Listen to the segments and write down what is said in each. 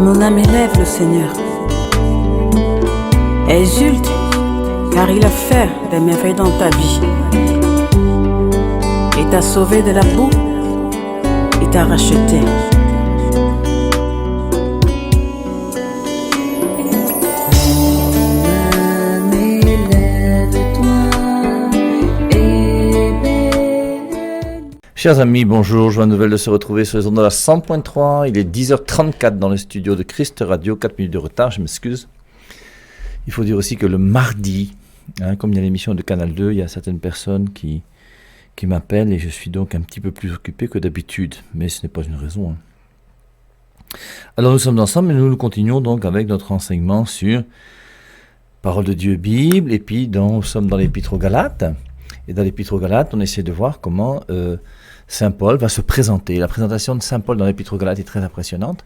Mon âme élève le Seigneur. Exulte, car il a fait des merveilles dans ta vie. Il t'a sauvé de la boue, il t'a racheté. Chers amis, bonjour, joie nouvelle de se retrouver sur les ondes de la 100.3. Il est 10h34 dans le studio de Christ Radio, 4 minutes de retard, je m'excuse. Il faut dire aussi que le mardi, comme il y a l'émission de Canal 2, il y a certaines personnes qui m'appellent et je suis donc un petit peu plus occupé que d'habitude, mais ce n'est pas une raison. Alors nous sommes ensemble et nous continuons donc avec notre enseignement sur Parole de Dieu, Bible, et puis nous sommes dans l'Épître aux Galates. Et dans l'Épître aux Galates, on essaie de voir comment Saint Paul va se présenter. La présentation de Saint Paul dans l'Épître aux Galates est très impressionnante.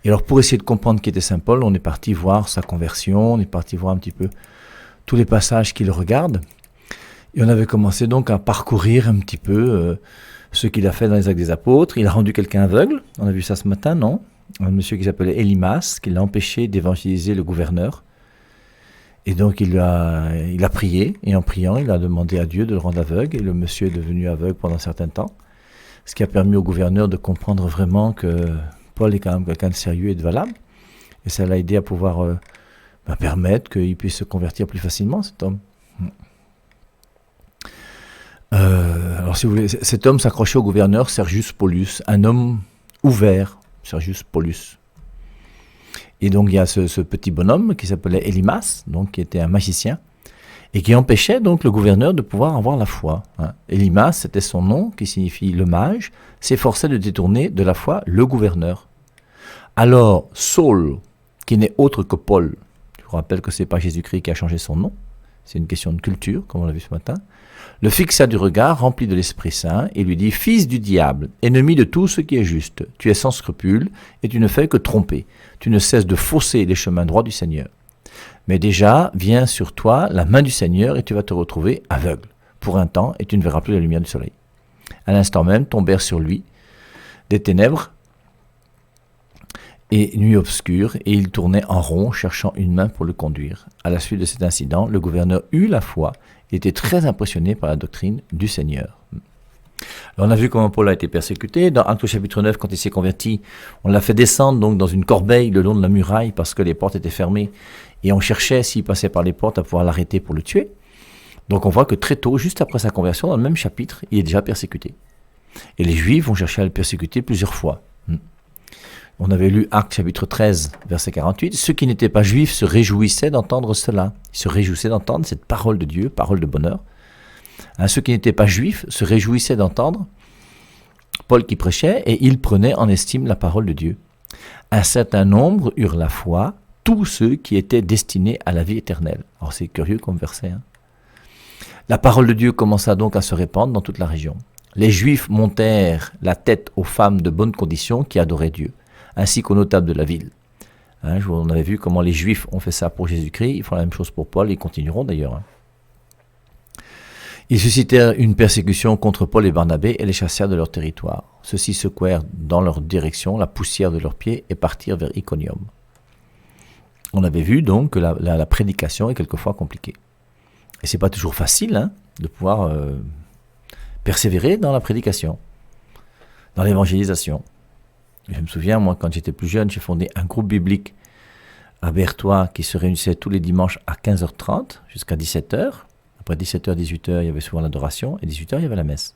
Et alors pour essayer de comprendre qui était Saint Paul, on est parti voir sa conversion, on est parti voir un petit peu tous les passages qu'il regarde. Et on avait commencé donc à parcourir un petit peu ce qu'il a fait dans les Actes des Apôtres. Il a rendu quelqu'un aveugle, on a vu ça ce matin, non ? Un monsieur qui s'appelait Élymas, qui l'a empêché d'évangéliser le gouverneur. Et donc il a prié, et en priant, il a demandé à Dieu de le rendre aveugle, et le monsieur est devenu aveugle pendant un certain temps, ce qui a permis au gouverneur de comprendre vraiment que Paul est quand même quelqu'un de sérieux et de valable, et ça l'a aidé à pouvoir permettre qu'il puisse se convertir plus facilement, cet homme. Alors si vous voulez, cet homme s'accrochait au gouverneur Sergius Paulus, un homme ouvert, Sergius Paulus. Et donc il y a ce petit bonhomme qui s'appelait Élymas, donc qui était un magicien, et qui empêchait donc le gouverneur de pouvoir avoir la foi. Élymas, c'était son nom, qui signifie le mage, s'efforçait de détourner de la foi le gouverneur. Alors Saul, qui n'est autre que Paul, je vous rappelle que ce n'est pas Jésus-Christ qui a changé son nom, c'est une question de culture, comme on l'a vu ce matin, le fixa du regard rempli de l'Esprit Saint et lui dit « Fils du diable, ennemi de tout ce qui est juste, tu es sans scrupule et tu ne fais que tromper. Tu ne cesses de fausser les chemins droits du Seigneur. Mais déjà vient sur toi la main du Seigneur et tu vas te retrouver aveugle pour un temps et tu ne verras plus la lumière du soleil. » À l'instant même tombèrent sur lui des ténèbres et nuit obscure, et il tournait en rond cherchant une main pour le conduire. À la suite de cet incident, le gouverneur eut la foi et était très impressionné par la doctrine du Seigneur. Alors on a vu comment Paul a été persécuté. Dans Actes chapitre 9, quand il s'est converti, on l'a fait descendre donc dans une corbeille le long de la muraille parce que les portes étaient fermées et on cherchait, s'il passait par les portes, à pouvoir l'arrêter pour le tuer. Donc on voit que très tôt, juste après sa conversion, dans le même chapitre, il est déjà persécuté. Et les Juifs vont chercher à le persécuter plusieurs fois. On avait lu Actes chapitre 13, verset 48. Ceux qui n'étaient pas juifs se réjouissaient d'entendre cela. Ils se réjouissaient d'entendre cette parole de Dieu, parole de bonheur. Ceux qui n'étaient pas juifs se réjouissaient d'entendre Paul qui prêchait et ils prenaient en estime la parole de Dieu. Un certain nombre eurent la foi, tous ceux qui étaient destinés à la vie éternelle. Alors c'est curieux comme verset. La parole de Dieu commença donc à se répandre dans toute la région. Les Juifs montèrent la tête aux femmes de bonne condition qui adoraient Dieu, ainsi qu'aux notables de la ville. On avait vu comment les Juifs ont fait ça pour Jésus-Christ, ils font la même chose pour Paul, et ils continueront d'ailleurs. Ils suscitèrent une persécution contre Paul et Barnabé et les chassèrent de leur territoire. Ceux-ci secouèrent dans leur direction la poussière de leurs pieds et partirent vers Iconium. On avait vu donc que la prédication est quelquefois compliquée. Et c'est pas toujours facile de pouvoir persévérer dans la prédication, dans l'évangélisation. Je me souviens, moi, quand j'étais plus jeune, j'ai fondé un groupe biblique à Berthois qui se réunissait tous les dimanches à 15h30 jusqu'à 17h. Après 17h, 18h, il y avait souvent l'adoration, et 18h, il y avait la messe.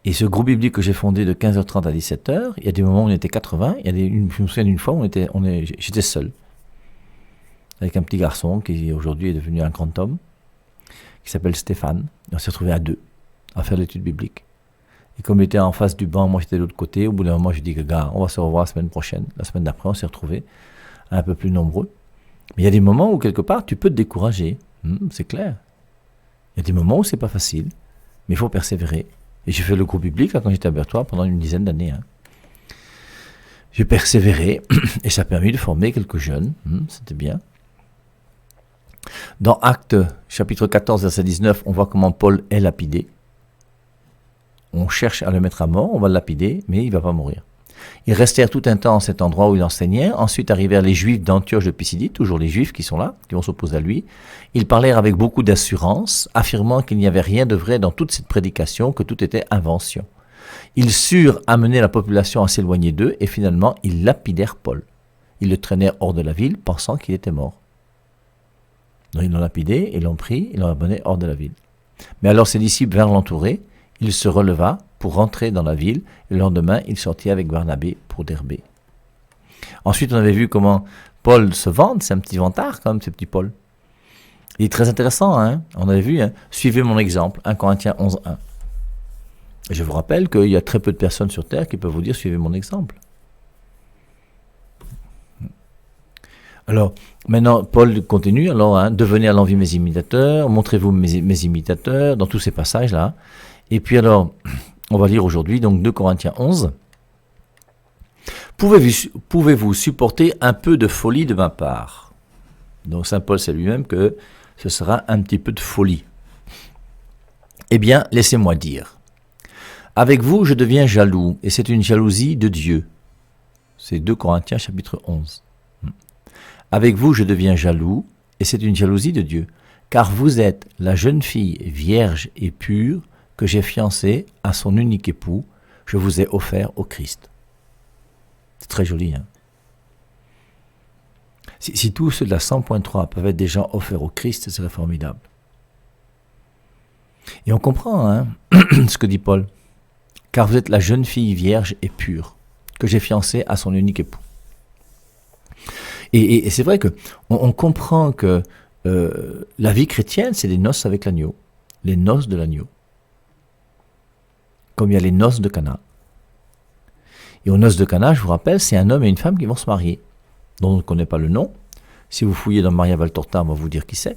Et ce groupe biblique que j'ai fondé de 15h30 à 17h, il y a des moments où on était 80, je me souviens d'une fois où j'étais seul, avec un petit garçon qui aujourd'hui est devenu un grand homme, qui s'appelle Stéphane. Et on s'est retrouvés à deux, à faire l'étude biblique. Et comme il était en face du banc, moi j'étais de l'autre côté, au bout d'un moment, je dis gars, on va se revoir la semaine prochaine. La semaine d'après, on s'est retrouvés un peu plus nombreux. Mais il y a des moments où, quelque part, tu peux te décourager. C'est clair. Il y a des moments où c'est pas facile, mais il faut persévérer. Et j'ai fait le groupe biblique quand j'étais à Berthois pendant une dizaine d'années. J'ai persévéré et ça a permis de former quelques jeunes. C'était bien. Dans Actes chapitre 14, verset 19, on voit comment Paul est lapidé. On cherche à le mettre à mort, on va le lapider, mais il ne va pas mourir. Ils restèrent tout un temps en cet endroit où il enseignait. Ensuite arrivèrent les Juifs d'Antioche de Pisidie, toujours les Juifs qui sont là, qui vont s'opposer à lui. Ils parlèrent avec beaucoup d'assurance, affirmant qu'il n'y avait rien de vrai dans toute cette prédication, que tout était invention. Ils surent amener la population à s'éloigner d'eux et finalement ils lapidèrent Paul. Ils le traînèrent hors de la ville, pensant qu'il était mort. Donc ils l'ont lapidé, ils l'ont pris, ils l'ont amené hors de la ville. Mais alors ses disciples vinrent l'entourer, il se releva pour rentrer dans la ville, et le lendemain il sortit avec Barnabé pour Derbé. Ensuite on avait vu comment Paul se vante, c'est un petit vantard quand même, ce petit Paul. Il est très intéressant, hein. On avait vu, hein. Suivez mon exemple, 1 Corinthiens 11.1. Je vous rappelle qu'il y a très peu de personnes sur Terre qui peuvent vous dire suivez mon exemple. Alors, maintenant, Paul continue, alors, hein, devenez à l'envie mes imitateurs, montrez-vous mes imitateurs, dans tous ces passages-là. Et puis alors, on va lire aujourd'hui, donc 2 Corinthiens 11. Pouvez-vous supporter un peu de folie de ma part? Donc Saint Paul sait lui-même que ce sera un petit peu de folie. Eh bien, laissez-moi dire. Avec vous, je deviens jaloux, et c'est une jalousie de Dieu. C'est 2 Corinthiens chapitre 11. Avec vous, je deviens jaloux, et c'est une jalousie de Dieu, car vous êtes la jeune fille vierge et pure que j'ai fiancée à son unique époux, je vous ai offert au Christ. C'est très joli, hein? Si tous ceux de la 100.3 peuvent être des gens offerts au Christ, ce serait formidable. Et on comprend, hein, ce que dit Paul. Car vous êtes la jeune fille vierge et pure que j'ai fiancée à son unique époux. Et c'est vrai qu'on comprend que la vie chrétienne, c'est les noces avec l'agneau, les noces de l'agneau. Comme il y a les noces de Cana. Et aux noces de Cana, je vous rappelle, c'est un homme et une femme qui vont se marier, dont on ne connaît pas le nom. Si vous fouillez dans Maria Valtorta, on va vous dire qui c'est.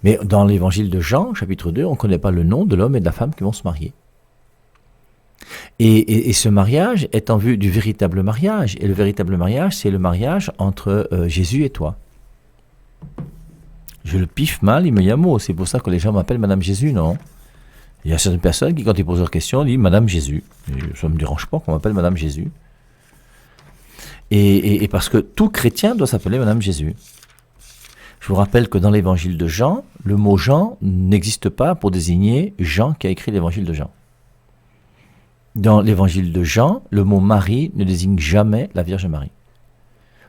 Mais dans l'évangile de Jean, chapitre 2, on ne connaît pas le nom de l'homme et de la femme qui vont se marier. Et ce mariage est en vue du véritable mariage. Et le véritable mariage, c'est le mariage entre Jésus et toi. Je le piffe mal, il me yamo. C'est pour ça que les gens m'appellent Madame Jésus, non? Il y a certaines personnes qui, quand ils posent leur question, disent Madame Jésus. Et ça ne me dérange pas qu'on m'appelle Madame Jésus. Et parce que tout chrétien doit s'appeler Madame Jésus. Je vous rappelle que dans l'évangile de Jean, le mot Jean n'existe pas pour désigner Jean qui a écrit l'évangile de Jean. Dans l'évangile de Jean, le mot Marie ne désigne jamais la Vierge Marie.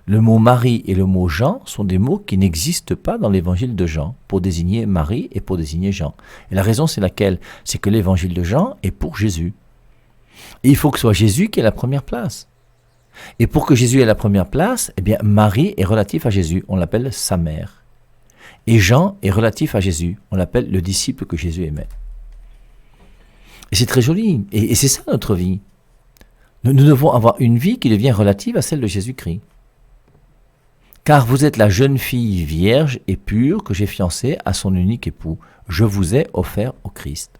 Le mot Marie et le mot Jean sont des mots qui n'existent pas dans l'évangile de Jean pour désigner Marie et pour désigner Jean. Et la raison c'est laquelle? C'est que l'évangile de Jean est pour Jésus. Et il faut que ce soit Jésus qui ait la première place. Et pour que Jésus ait la première place, eh bien Marie est relative à Jésus, on l'appelle sa mère. Et Jean est relatif à Jésus, on l'appelle le disciple que Jésus aimait. Et c'est très joli, et c'est ça notre vie. Nous devons avoir une vie qui devient relative à celle de Jésus-Christ. Car vous êtes la jeune fille vierge et pure que j'ai fiancée à son unique époux. Je vous ai offert au Christ.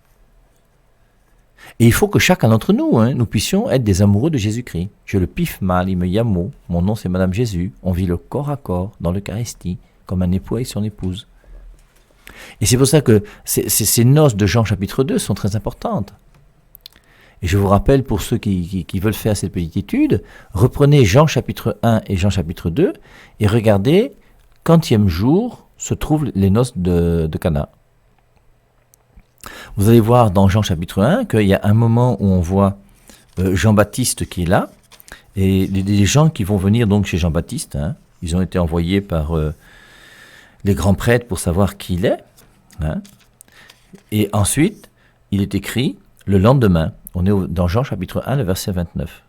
Et il faut que chacun d'entre nous, nous puissions être des amoureux de Jésus-Christ. Je le piffe mal, il me yamo, mon nom c'est Madame Jésus. On vit le corps à corps dans l'Eucharistie, comme un époux avec son épouse. Et c'est pour ça que ces noces de Jean chapitre 2 sont très importantes. Et je vous rappelle, pour ceux qui veulent faire cette petite étude, reprenez Jean chapitre 1 et Jean chapitre 2 et regardez, quantième jour se trouvent les noces de Cana. Vous allez voir dans Jean chapitre 1 qu'il y a un moment où on voit Jean-Baptiste qui est là, et les gens qui vont venir donc chez Jean-Baptiste, ils ont été envoyés par les grands prêtres pour savoir qui il est. Et ensuite, il est écrit le lendemain. On est dans Jean chapitre 1, le verset 29.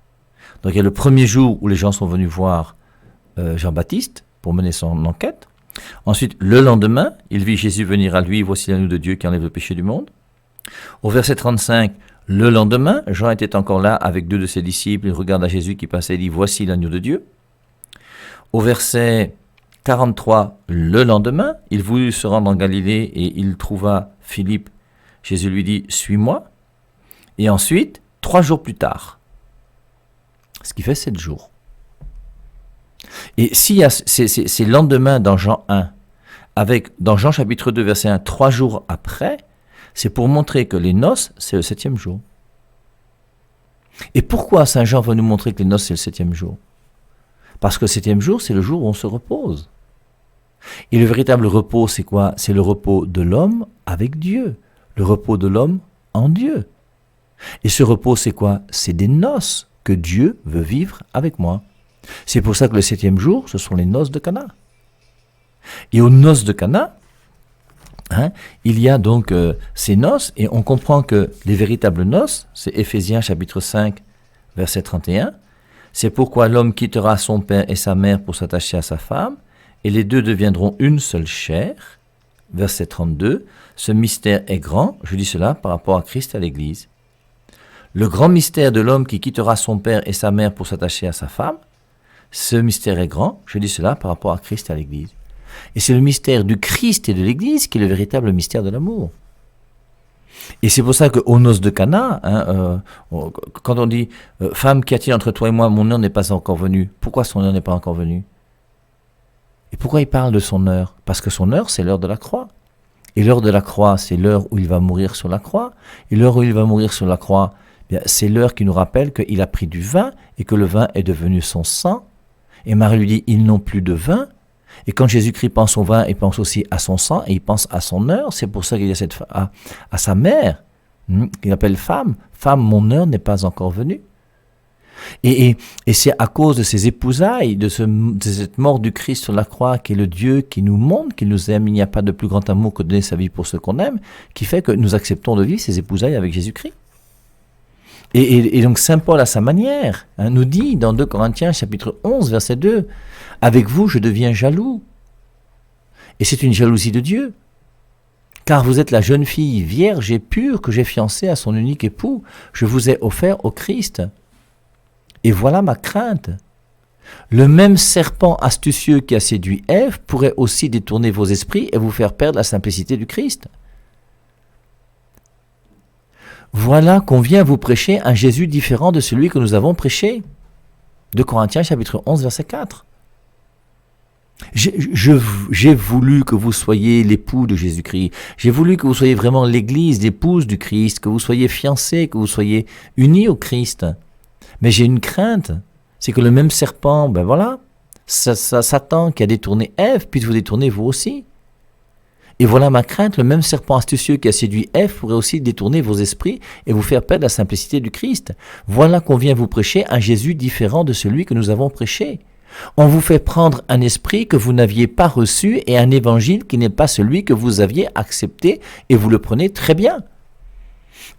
Donc il y a le premier jour où les gens sont venus voir Jean-Baptiste pour mener son enquête. Ensuite, le lendemain, il vit Jésus venir à lui, voici l'agneau de Dieu qui enlève le péché du monde. Au verset 35, le lendemain, Jean était encore là avec 2 de ses disciples, il regarde à Jésus qui passait et dit, voici l'agneau de Dieu. Au verset 43, le lendemain, il voulut se rendre en Galilée et il trouva Philippe. Jésus lui dit, suis-moi. Et ensuite, 3 jours plus tard, ce qui fait 7 jours. Et s'il y a ces lendemains dans Jean 1, avec dans Jean chapitre 2, verset 1, 3 jours après, c'est pour montrer que les noces, c'est le 7e jour. Et pourquoi Saint Jean veut nous montrer que les noces, c'est le 7e jour? Parce que le 7e jour, c'est le jour où on se repose. Et le véritable repos, c'est quoi? C'est le repos de l'homme avec Dieu. Le repos de l'homme en Dieu. Et ce repos, c'est quoi? C'est des noces que Dieu veut vivre avec moi. C'est pour ça que le 7e jour, ce sont les noces de Cana. Et aux noces de Cana, il y a donc ces noces, et on comprend que les véritables noces, c'est Éphésiens chapitre 5, verset 31, c'est pourquoi l'homme quittera son père et sa mère pour s'attacher à sa femme, et les deux deviendront une seule chair. Verset 32, ce mystère est grand, je dis cela par rapport à Christ et à l'Église. Le grand mystère de l'homme qui quittera son père et sa mère pour s'attacher à sa femme, ce mystère est grand, je dis cela par rapport à Christ et à l'Église. Et c'est le mystère du Christ et de l'Église qui est le véritable mystère de l'amour. Et c'est pour ça qu'aux noces de Cana, quand on dit « Femme, qu'y a-t-il entre toi et moi? Mon heure n'est pas encore venue. » Pourquoi son heure n'est pas encore venue? Et pourquoi il parle de son heure? Parce que son heure, c'est l'heure de la croix. Et l'heure de la croix, c'est l'heure où il va mourir sur la croix. Et l'heure où il va mourir sur la croix, bien, c'est l'heure qui nous rappelle qu'il a pris du vin et que le vin est devenu son sang. Et Marie lui dit « Ils n'ont plus de vin ». Et quand Jésus-Christ pense au vin, il pense aussi à son sang et il pense à son heure. C'est pour ça qu'il y a à sa mère, qu'il appelle femme. Femme, mon heure n'est pas encore venue. Et c'est à cause de ces épousailles, de cette mort du Christ sur la croix, qui est le Dieu qui nous montre qu'il nous aime. Il n'y a pas de plus grand amour que de donner sa vie pour ceux qu'on aime, qui fait que nous acceptons de vivre ces épousailles avec Jésus-Christ. Et donc Saint Paul, à sa manière, nous dit dans 2 Corinthiens chapitre 11, verset 2, « Avec vous, je deviens jaloux. » Et c'est une jalousie de Dieu. « Car vous êtes la jeune fille vierge et pure que j'ai fiancée à son unique époux. Je vous ai offert au Christ. Et voilà ma crainte. Le même serpent astucieux qui a séduit Ève pourrait aussi détourner vos esprits et vous faire perdre la simplicité du Christ. Voilà qu'on vient vous prêcher un Jésus différent de celui que nous avons prêché. 2 Corinthiens chapitre 11 verset 4. J'ai voulu que vous soyez l'époux de Jésus-Christ. J'ai voulu que vous soyez vraiment l'église, l'épouse du Christ, que vous soyez fiancés, que vous soyez unis au Christ. Mais j'ai une crainte, c'est que le même serpent, Satan qui a détourné Ève, puisse vous détourner vous aussi. Et voilà ma crainte, le même serpent astucieux qui a séduit Ève pourrait aussi détourner vos esprits et vous faire perdre la simplicité du Christ. Voilà qu'on vient vous prêcher un Jésus différent de celui que nous avons prêché. On vous fait prendre un esprit que vous n'aviez pas reçu et un évangile qui n'est pas celui que vous aviez accepté et vous le prenez très bien.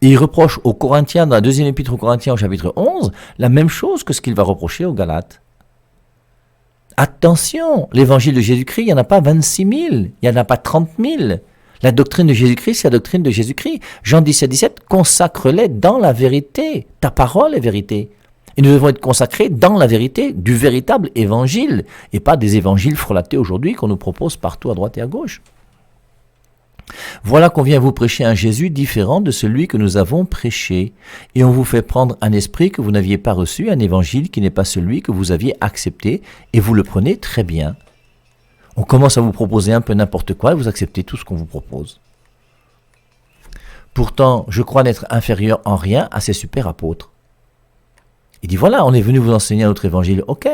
Et il reproche aux Corinthiens, dans la deuxième épître aux Corinthiens au chapitre 11, la même chose que ce qu'il va reprocher aux Galates. Attention, l'évangile de Jésus-Christ, il n'y en a pas 26 000, il n'y en a pas 30 000. La doctrine de Jésus-Christ, c'est la doctrine de Jésus-Christ. Jean 17, consacre-les dans la vérité. Ta parole est vérité. Et nous devons être consacrés dans la vérité du véritable évangile, et pas des évangiles frelatés aujourd'hui qu'on nous propose partout à droite et à gauche. Voilà qu'on vient vous prêcher un Jésus différent de celui que nous avons prêché, et on vous fait prendre un esprit que vous n'aviez pas reçu, un évangile qui n'est pas celui que vous aviez accepté, et vous le prenez très bien. On commence à vous proposer un peu n'importe quoi, et vous acceptez tout ce qu'on vous propose. Pourtant, je crois n'être inférieur en rien à ces super apôtres. Il dit voilà, on est venu vous enseigner un autre évangile, ok.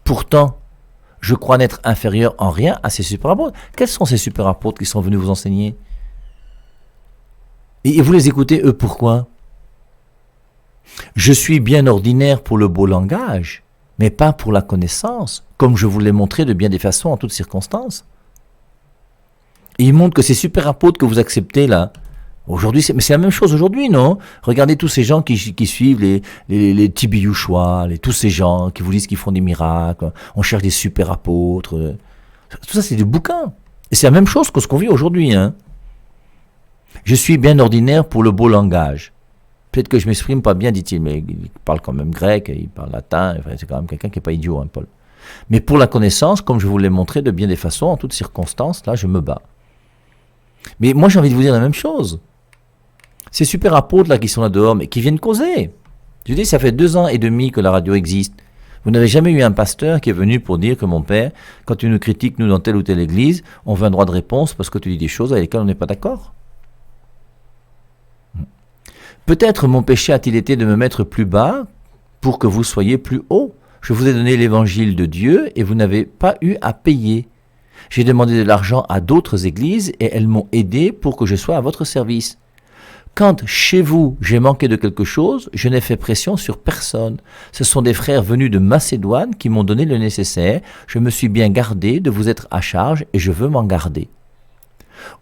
Pourtant, je crois n'être inférieur en rien à ces super apôtres. Quels sont ces super apôtres qui sont venus vous enseigner? Et vous les écoutez, eux, pourquoi? Je suis bien ordinaire pour le beau langage, mais pas pour la connaissance, comme je vous l'ai montré de bien des façons en toutes circonstances. Et il montre que ces super apôtres que vous acceptez là, aujourd'hui, mais c'est la même chose aujourd'hui, non? Regardez tous ces gens qui suivent les Tibi-Youshoua, tous ces gens qui vous disent qu'ils font des miracles, on cherche des super apôtres. Tout ça, c'est du bouquin. Et c'est la même chose que ce qu'on vit aujourd'hui. Je suis bien ordinaire pour le beau langage. Peut-être que je m'exprime pas bien, dit-il, mais il parle quand même grec, il parle latin, enfin, c'est quand même quelqu'un qui n'est pas idiot, Paul. Mais pour la connaissance, comme je vous l'ai montré de bien des façons, en toutes circonstances, là, je me bats. Mais moi, j'ai envie de vous dire la même chose. Ces super apôtres là qui sont là dehors, mais qui viennent causer. Je dis, ça fait 2 ans et demi que la radio existe. Vous n'avez jamais eu un pasteur qui est venu pour dire que mon père, quand tu nous critiques, nous, dans telle ou telle église, on veut un droit de réponse parce que tu dis des choses avec lesquelles on n'est pas d'accord. Peut-être mon péché a-t-il été de me mettre plus bas pour que vous soyez plus haut. Je vous ai donné l'évangile de Dieu et vous n'avez pas eu à payer. J'ai demandé de l'argent à d'autres églises et elles m'ont aidé pour que je sois à votre service. Quand chez vous j'ai manqué de quelque chose, je n'ai fait pression sur personne. Ce sont des frères venus de Macédoine qui m'ont donné le nécessaire. Je me suis bien gardé de vous être à charge et je veux m'en garder.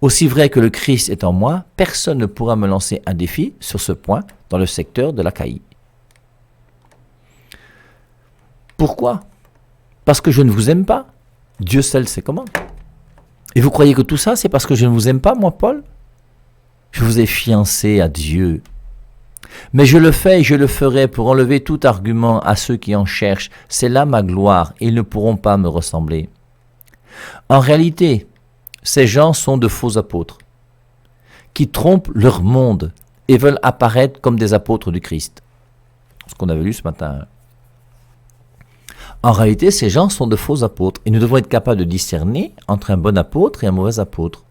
Aussi vrai que le Christ est en moi, personne ne pourra me lancer un défi sur ce point dans le secteur de l'Achaïe. Pourquoi ? Parce que je ne vous aime pas. Dieu seul sait comment. Et vous croyez que tout ça, c'est parce que je ne vous aime pas, moi, Paul ? Je vous ai fiancé à Dieu. Mais je le fais et je le ferai pour enlever tout argument à ceux qui en cherchent. C'est là ma gloire et ils ne pourront pas me ressembler. En réalité, ces gens sont de faux apôtres qui trompent leur monde et veulent apparaître comme des apôtres du Christ. Ce qu'on avait lu ce matin. En réalité, ces gens sont de faux apôtres et nous devons être capables de discerner entre un bon apôtre et un mauvais apôtre.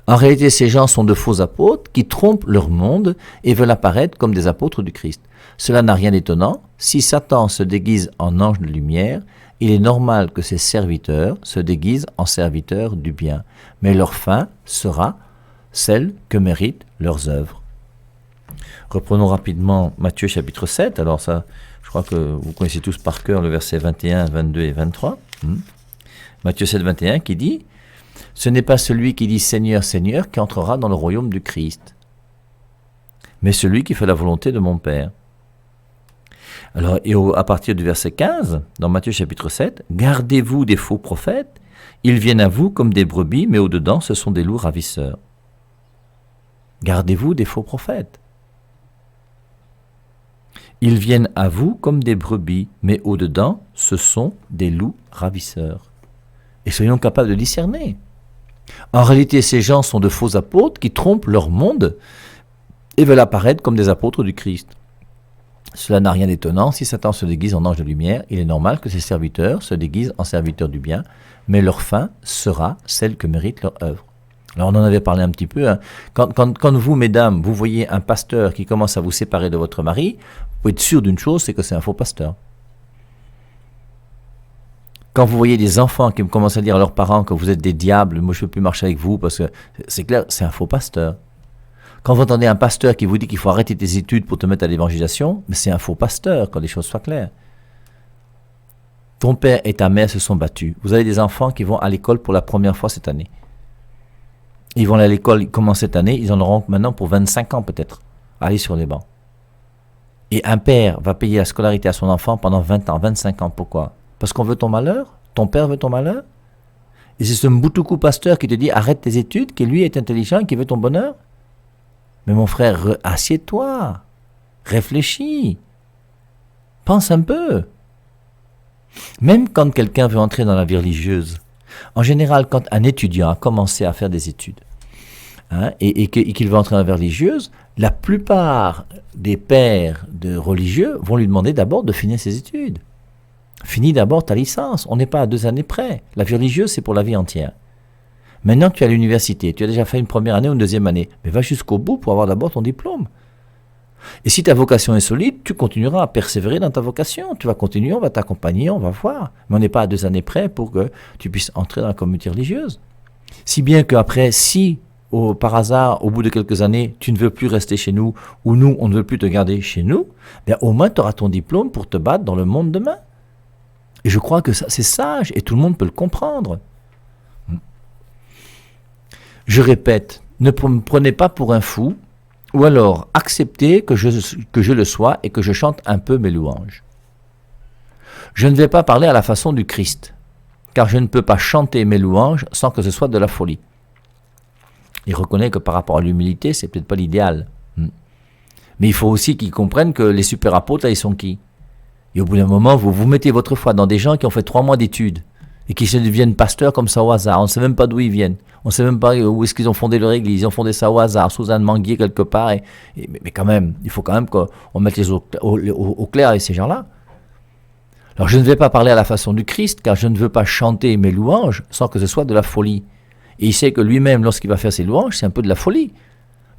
En réalité, ces gens sont de faux apôtres qui trompent leur monde et veulent apparaître comme des apôtres du Christ. Cela n'a rien d'étonnant. Si Satan se déguise en ange de lumière, il est normal que ses serviteurs se déguisent en serviteurs du bien. Mais leur fin sera celle que méritent leurs œuvres. Reprenons rapidement Matthieu chapitre 7. Alors ça, je crois que vous connaissez tous par cœur le verset 21, 22 et 23. Matthieu 7, 21 qui dit « Ce n'est pas celui qui dit Seigneur, Seigneur qui entrera dans le royaume du Christ, mais celui qui fait la volonté de mon Père. » Alors, à partir du verset 15, dans Matthieu chapitre 7, « Gardez-vous des faux prophètes, ils viennent à vous comme des brebis, mais au-dedans ce sont des loups ravisseurs. » Gardez-vous des faux prophètes. Ils viennent à vous comme des brebis, mais au-dedans ce sont des loups ravisseurs. Et soyons capables de discerner. En réalité, ces gens sont de faux apôtres qui trompent leur monde et veulent apparaître comme des apôtres du Christ. Cela n'a rien d'étonnant. Si Satan se déguise en ange de lumière, il est normal que ses serviteurs se déguisent en serviteurs du bien, mais leur fin sera celle que mérite leur œuvre. Alors on en avait parlé un petit peu. Quand vous, mesdames, vous voyez un pasteur qui commence à vous séparer de votre mari, vous pouvez être sûr d'une chose, c'est que c'est un faux pasteur. Quand vous voyez des enfants qui commencent à dire à leurs parents que vous êtes des diables, moi je ne peux plus marcher avec vous, parce que c'est clair, c'est un faux pasteur. Quand vous entendez un pasteur qui vous dit qu'il faut arrêter tes études pour te mettre à l'évangélisation, mais c'est un faux pasteur, quand les choses soient claires. Ton père et ta mère se sont battus. Vous avez des enfants qui vont à l'école pour la première fois cette année. Ils vont aller à l'école, ils commencent cette année, ils en auront maintenant pour 25 ans peut-être, à aller sur les bancs. Et un père va payer la scolarité à son enfant pendant 20 ans, 25 ans. Pourquoi ? Parce qu'on veut ton malheur ? Ton père veut ton malheur ? Et c'est ce Mboutougou pasteur qui te dit arrête tes études, qui lui est intelligent et qui veut ton bonheur ? Mais mon frère, assieds-toi, réfléchis, pense un peu. Même quand quelqu'un veut entrer dans la vie religieuse, en général, quand un étudiant a commencé à faire des études et qu'il veut entrer dans la vie religieuse, la plupart des pères de religieux vont lui demander d'abord de finir ses études. Finis d'abord ta licence, on n'est pas à 2 années près. La vie religieuse, c'est pour la vie entière. Maintenant, tu es à l'université, tu as déjà fait une première année ou une deuxième année, mais va jusqu'au bout pour avoir d'abord ton diplôme. Et si ta vocation est solide, tu continueras à persévérer dans ta vocation. Tu vas continuer, on va t'accompagner, on va voir. Mais on n'est pas à 2 années près pour que tu puisses entrer dans la communauté religieuse. Si bien qu'après, si par hasard, au bout de quelques années, tu ne veux plus rester chez nous, ou nous, on ne veut plus te garder chez nous, bien au moins tu auras ton diplôme pour te battre dans le monde demain. Et je crois que ça, c'est sage, et tout le monde peut le comprendre. Je répète, ne me prenez pas pour un fou, ou alors acceptez que je le sois et que je chante un peu mes louanges. Je ne vais pas parler à la façon du Christ, car je ne peux pas chanter mes louanges sans que ce soit de la folie. Il reconnaît que par rapport à l'humilité, c'est peut-être pas l'idéal. Mais il faut aussi qu'ils comprennent que les super apôtres, là, ils sont qui ? Et au bout d'un moment, vous mettez votre foi dans des gens qui ont fait 3 mois d'études et qui se deviennent pasteurs comme ça au hasard. On ne sait même pas d'où ils viennent. On ne sait même pas où est-ce qu'ils ont fondé leur église. Ils ont fondé ça au hasard, sous un manguier quelque part. Mais quand même, il faut quand même qu'on mette les au clair avec ces gens-là. Alors je ne vais pas parler à la façon du Christ, car je ne veux pas chanter mes louanges sans que ce soit de la folie. Et il sait que lui-même, lorsqu'il va faire ses louanges, c'est un peu de la folie.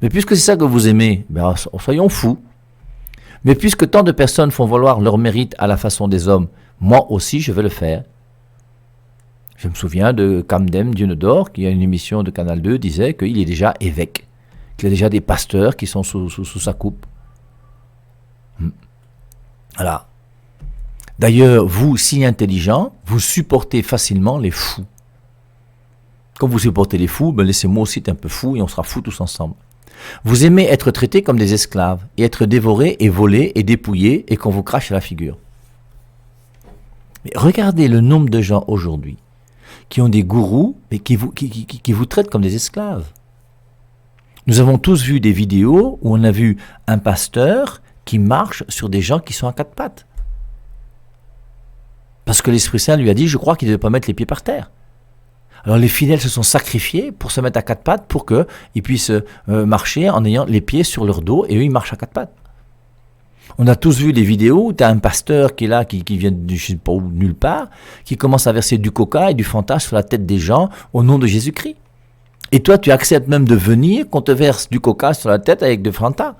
Mais puisque c'est ça que vous aimez, ben, soyons fous. Mais puisque tant de personnes font valoir leur mérite à la façon des hommes, moi aussi je vais le faire. Je me souviens de Camden Dionodore, qui a une émission de Canal 2, disait qu'il est déjà évêque, qu'il y a déjà des pasteurs qui sont sous sa coupe. Voilà. D'ailleurs, vous, si intelligents, vous supportez facilement les fous. Quand vous supportez les fous, ben laissez-moi aussi être un peu fou et on sera fous tous ensemble. Vous aimez être traités comme des esclaves et être dévorés et volés et dépouillés et qu'on vous crache à la figure. Mais regardez le nombre de gens aujourd'hui qui ont des gourous et qui vous traitent comme des esclaves. Nous avons tous vu des vidéos où on a vu un pasteur qui marche sur des gens qui sont à quatre pattes. Parce que l'Esprit Saint lui a dit, je crois qu'il ne devait pas mettre les pieds par terre. Alors les fidèles se sont sacrifiés pour se mettre à quatre pattes pour qu'ils puissent marcher en ayant les pieds sur leur dos et eux ils marchent à quatre pattes. On a tous vu des vidéos où tu as un pasteur qui est là, qui vient de je sais pas où, nulle part, qui commence à verser du coca et du Fanta sur la tête des gens au nom de Jésus-Christ. Et toi tu acceptes même de venir qu'on te verse du coca sur la tête avec du Fanta.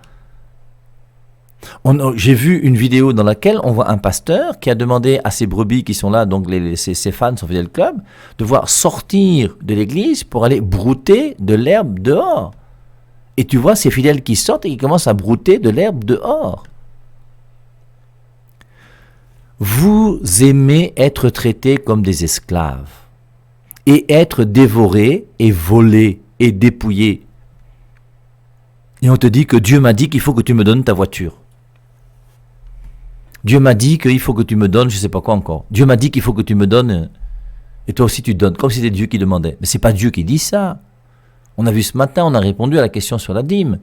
J'ai vu une vidéo dans laquelle on voit un pasteur qui a demandé à ses brebis qui sont là, donc ses fans, son fidèle club, de voir sortir de l'église pour aller brouter de l'herbe dehors. Et tu vois ces fidèles qui sortent et qui commencent à brouter de l'herbe dehors. Vous aimez être traités comme des esclaves et être dévorés et volés et dépouillés. Et on te dit que Dieu m'a dit qu'il faut que tu me donnes ta voiture. Dieu m'a dit qu'il faut que tu me donnes, je ne sais pas quoi encore. Dieu m'a dit qu'il faut que tu me donnes, et toi aussi tu donnes, comme si c'était Dieu qui demandait. Mais ce n'est pas Dieu qui dit ça. On a vu ce matin, on a répondu à la question sur la dîme.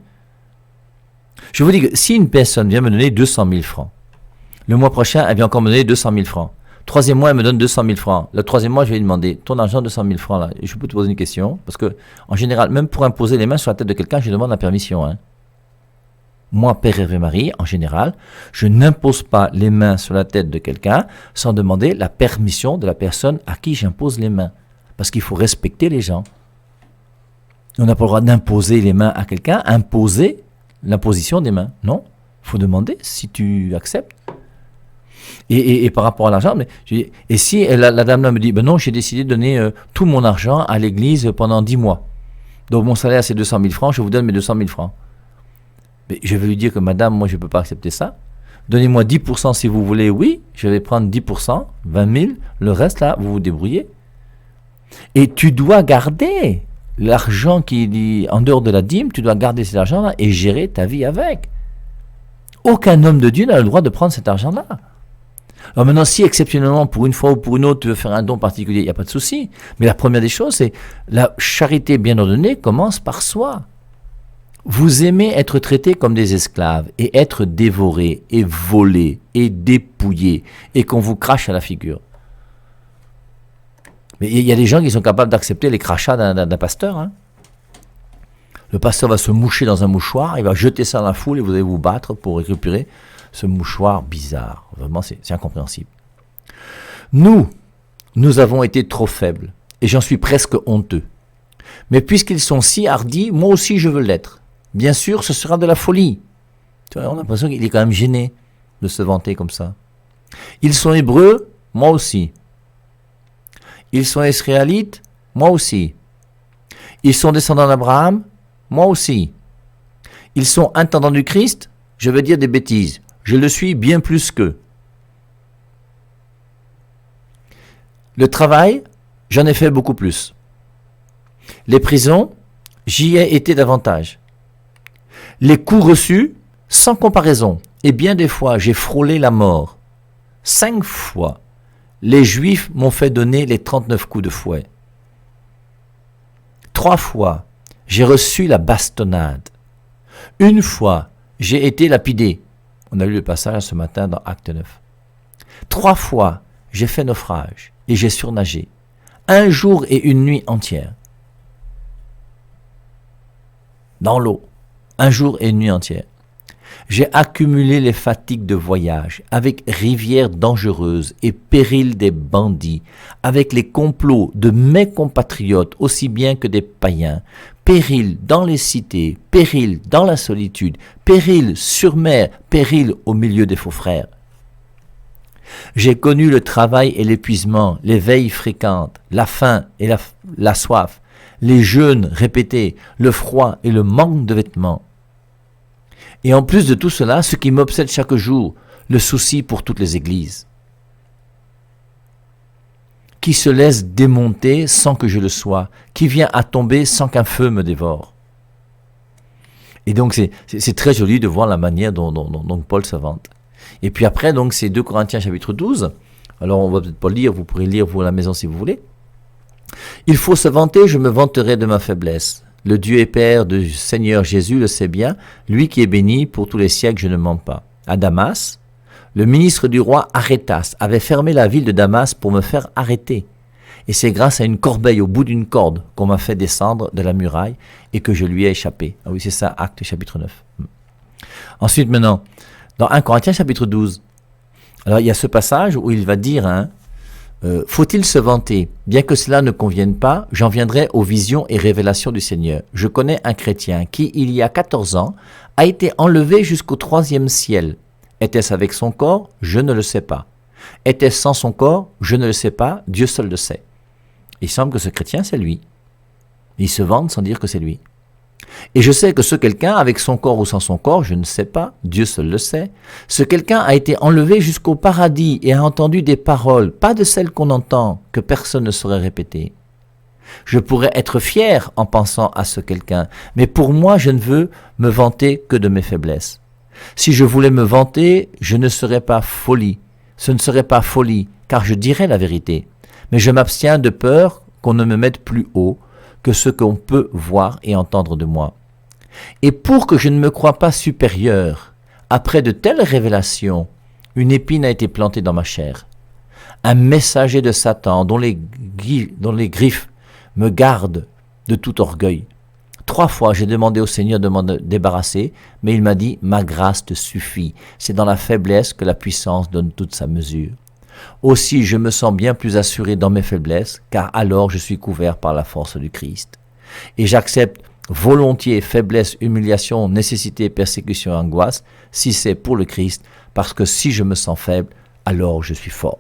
Je vous dis que si une personne vient me donner 200 000 francs, le mois prochain, elle vient encore me donner 200 000 francs. Troisième mois, elle me donne 200 000 francs. Le troisième mois, je vais lui demander, ton argent, 200 000 francs là, et je peux te poser une question, parce que en général, même pour imposer les mains sur la tête de quelqu'un, je demande la permission, hein. Moi, Père Hervé Marie, en général, je n'impose pas les mains sur la tête de quelqu'un sans demander la permission de la personne à qui j'impose les mains. Parce qu'il faut respecter les gens. On n'a pas le droit d'imposer les mains à quelqu'un, imposer l'imposition des mains. Non, il faut demander si tu acceptes. Et par rapport à l'argent, et si la dame là me dit, ben non, j'ai décidé de donner tout mon argent à l'église pendant 10 mois. Donc mon salaire c'est 200 000 francs, je vous donne mes 200 000 francs. Mais je vais lui dire que madame, moi je ne peux pas accepter ça. Donnez-moi 10% si vous voulez, oui, je vais prendre 10%, 20 000, le reste là, vous vous débrouillez. Et tu dois garder l'argent qui est en dehors de la dîme, tu dois garder cet argent-là et gérer ta vie avec. Aucun homme de Dieu n'a le droit de prendre cet argent-là. Alors maintenant, si exceptionnellement, pour une fois ou pour une autre, tu veux faire un don particulier, il n'y a pas de souci. Mais la première des choses, c'est la charité bien ordonnée commence par soi. Vous aimez être traités comme des esclaves et être dévorés et volés et dépouillés et qu'on vous crache à la figure. Mais il y a des gens qui sont capables d'accepter les crachats d'un pasteur. Hein. Le pasteur va se moucher dans un mouchoir, il va jeter ça dans la foule et vous allez vous battre pour récupérer ce mouchoir bizarre. Vraiment, c'est incompréhensible. Nous avons été trop faibles et j'en suis presque honteux. Mais puisqu'ils sont si hardis, moi aussi je veux l'être. Bien sûr, ce sera de la folie. Tu vois, on a l'impression qu'il est quand même gêné de se vanter comme ça. Ils sont hébreux, moi aussi. Ils sont israélites, moi aussi. Ils sont descendants d'Abraham, moi aussi. Ils sont intendants du Christ, je vais dire des bêtises. Je le suis bien plus qu'eux. Le travail, j'en ai fait beaucoup plus. Les prisons, j'y ai été davantage. Les coups reçus, sans comparaison, et bien des fois, j'ai frôlé la mort. 5 fois, les Juifs m'ont fait donner les 39 coups de fouet. 3 fois, j'ai reçu la bastonnade. 1 fois, j'ai été lapidé. On a lu le passage ce matin dans Acte 9. 3 fois, j'ai fait naufrage et j'ai surnagé. 1 jour et 1 nuit entière. Dans l'eau. 1 jour et 1 nuit entière. J'ai accumulé les fatigues de voyage, avec rivières dangereuses et périls des bandits, avec les complots de mes compatriotes aussi bien que des païens, péril dans les cités, péril dans la solitude, péril sur mer, péril au milieu des faux frères. J'ai connu le travail et l'épuisement, les veilles fréquentes, la faim et la soif, les jeûnes répétés, le froid et le manque de vêtements. Et en plus de tout cela, ce qui m'obsède chaque jour, le souci pour toutes les églises, qui se laisse démonter sans que je le sois, qui vient à tomber sans qu'un feu me dévore. Et donc c'est très joli de voir la manière dont Paul se vante. Et puis après, donc c'est 2 Corinthiens chapitre 12. Alors on va peut-être pas le lire, vous pourrez lire vous à la maison si vous voulez. Il faut se vanter, je me vanterai de ma faiblesse. Le Dieu et Père du Seigneur Jésus le sait bien, lui qui est béni pour tous les siècles, je ne mens pas. À Damas, le ministre du roi Arétas avait fermé la ville de Damas pour me faire arrêter. Et c'est grâce à une corbeille au bout d'une corde qu'on m'a fait descendre de la muraille et que je lui ai échappé. Ah oui, c'est ça, Actes chapitre 9. Ensuite maintenant, dans 1 Corinthiens chapitre 12, alors il y a ce passage où il va dire, faut-il se vanter? Bien que cela ne convienne pas, j'en viendrai aux visions et révélations du Seigneur. Je connais un chrétien qui, il y a 14 ans, a été enlevé jusqu'au 3e ciel. Était-ce avec son corps? Je ne le sais pas. Était-ce sans son corps? Je ne le sais pas, Dieu seul le sait. Il semble que ce chrétien, c'est lui. Il se vante sans dire que c'est lui. Et je sais que ce quelqu'un, avec son corps ou sans son corps, je ne sais pas, Dieu seul le sait, ce quelqu'un a été enlevé jusqu'au paradis et a entendu des paroles, pas de celles qu'on entend, que personne ne saurait répéter. Je pourrais être fier en pensant à ce quelqu'un, mais pour moi, je ne veux me vanter que de mes faiblesses. Si je voulais me vanter, je ne serais pas folie. Ce ne serait pas folie, car je dirais la vérité. Mais je m'abstiens de peur qu'on ne me mette plus haut que ce qu'on peut voir et entendre de moi. Et pour que je ne me croie pas supérieur, après de telles révélations, une épine a été plantée dans ma chair. Un messager de Satan dont les griffes me gardent de tout orgueil. 3 fois j'ai demandé au Seigneur de m'en débarrasser, mais il m'a dit « Ma grâce te suffit, c'est dans la faiblesse que la puissance donne toute sa mesure. » Aussi je me sens bien plus assuré dans mes faiblesses, car alors je suis couvert par la force du Christ. Et j'accepte volontiers faiblesse, humiliation, nécessité, persécution, angoisse, si c'est pour le Christ, parce que si je me sens faible, alors je suis fort.